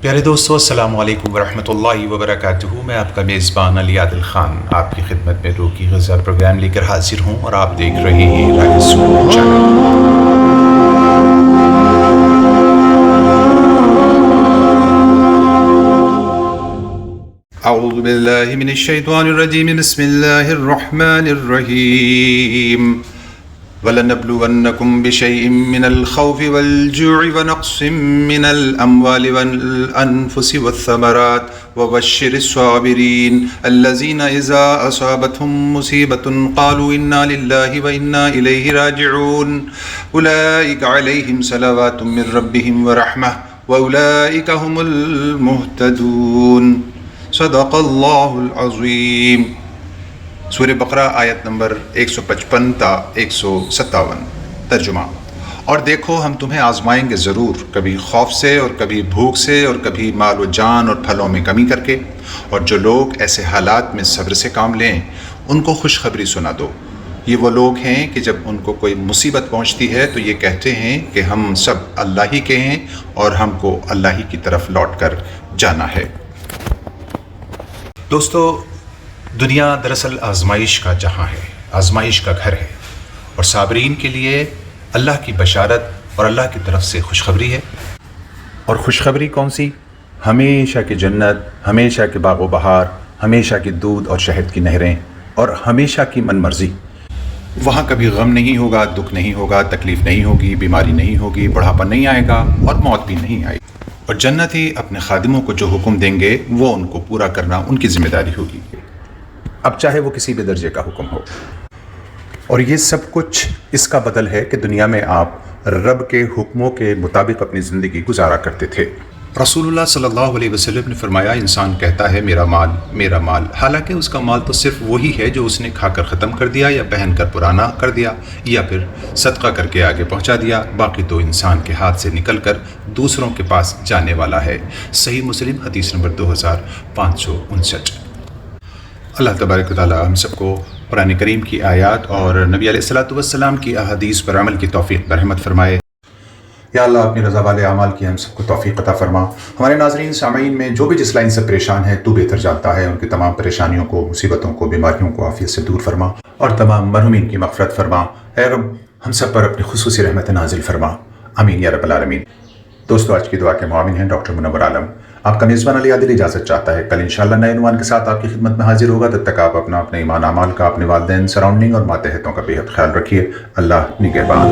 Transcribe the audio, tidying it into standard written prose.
پیارے دوستو السلام علیکم ورحمۃ اللہ وبرکاتہ۔ میں آپ کا میزبان علی عادل خان آپ کی خدمت میں روح کی غذا پروگرام لے کر حاضر ہوں، اور آپ دیکھ رہے ہیں راہ سکون چینل۔ اعوذ باللہ من الشیطان الرجیم، بسم اللہ الرحمن الرحیم۔ وَلَنَبْلُوَنَّكُمْ بِشَيْءٍ مِّنَ الْخَوْفِ وَالْجُوعِ وَنَقْصٍ مِّنَ الْأَمْوَالِ وَالْأَنفُسِ وَالثَّمَرَاتِ وَبَشِّرِ الصَّابِرِينَ الَّذِينَ إِذَا أَصَابَتْهُم مُّصِيبَةٌ قَالُوا إِنَّا لِلَّهِ وَإِنَّا إِلَيْهِ راجعون أُولَٰئِكَ عَلَيْهِمْ صَلَوَاتٌ مِّن رَّبِّهِمْ وَرَحْمَةٌ وَأُولَٰئِكَ هُمُ الْمُهْتَدُونَ۔ صدق اللہ العظیم۔ سورہ بقرہ آیت نمبر 155 تا 157 ترجمہ۔ اور دیکھو ہم تمہیں آزمائیں گے ضرور، کبھی خوف سے اور کبھی بھوک سے اور کبھی مال و جان اور پھلوں میں کمی کر کے، اور جو لوگ ایسے حالات میں صبر سے کام لیں ان کو خوشخبری سنا دو۔ یہ وہ لوگ ہیں کہ جب ان کو کوئی مصیبت پہنچتی ہے تو یہ کہتے ہیں کہ ہم سب اللہ ہی کے ہیں اور ہم کو اللہ ہی کی طرف لوٹ کر جانا ہے۔ دوستو، دنیا دراصل آزمائش کا جہاں ہے، آزمائش کا گھر ہے، اور صابرین کے لیے اللہ کی بشارت اور اللہ کی طرف سے خوشخبری ہے۔ اور خوشخبری کون سی؟ ہمیشہ کی جنت، ہمیشہ کے باغ و بہار، ہمیشہ کی دودھ اور شہد کی نہریں، اور ہمیشہ کی من مرضی۔ وہاں کبھی غم نہیں ہوگا، دکھ نہیں ہوگا، تکلیف نہیں ہوگی، بیماری نہیں ہوگی، بڑھاپا نہیں آئے گا، اور موت بھی نہیں آئے گی۔ اور جنتی اپنے خادموں کو جو حکم دیں گے وہ ان کو پورا کرنا ان کی ذمہ داری ہوگی، اب چاہے وہ کسی بھی درجے کا حکم ہو۔ اور یہ سب کچھ اس کا بدل ہے کہ دنیا میں آپ رب کے حکموں کے مطابق اپنی زندگی گزارا کرتے تھے۔ رسول اللہ صلی اللہ علیہ وسلم نے فرمایا، انسان کہتا ہے میرا مال میرا مال، حالانکہ اس کا مال تو صرف وہی ہے جو اس نے کھا کر ختم کر دیا یا پہن کر پرانا کر دیا یا پھر صدقہ کر کے آگے پہنچا دیا، باقی تو انسان کے ہاتھ سے نکل کر دوسروں کے پاس جانے والا ہے۔ صحیح مسلم حدیث نمبر 2559۔ اللہ تبارک و تعالی ہم سب کو قرآن کریم کی آیات اور نبی علیہ الصلوۃ والسلام کی احادیث پر عمل کی توفیق رحمت فرمائے۔ یا اللہ اپنی رضا والے اعمال کی ہم سب کو توفیق عطا فرما۔ ہمارے ناظرین سامعین میں جو بھی جس لائن سے پریشان ہیں تو بہتر جانتا ہے، ان کی تمام پریشانیوں کو، مصیبتوں کو، بیماریوں کو عافیت سے دور فرما، اور تمام مرحومین کی مغفرت فرما۔ اے رب ہم سب پر اپنی خصوصی رحمت نازل فرما، آمین یا رب العالمین۔ دوستو، آج کی دعا کے معاون ہیں ڈاکٹر منور عالم۔ آپ کا میزبان علی عادل اجازت چاہتا ہے کل انشاءاللہ نئے عنوان کے ساتھ آپ کی خدمت میں حاضر ہوگا۔ تب تک آپ اپنے ایمان اعمال کا، اپنے والدین، سراؤنڈنگ اور ماتحتوں کا بے حد خیال رکھیے۔ اللہ نگہبان۔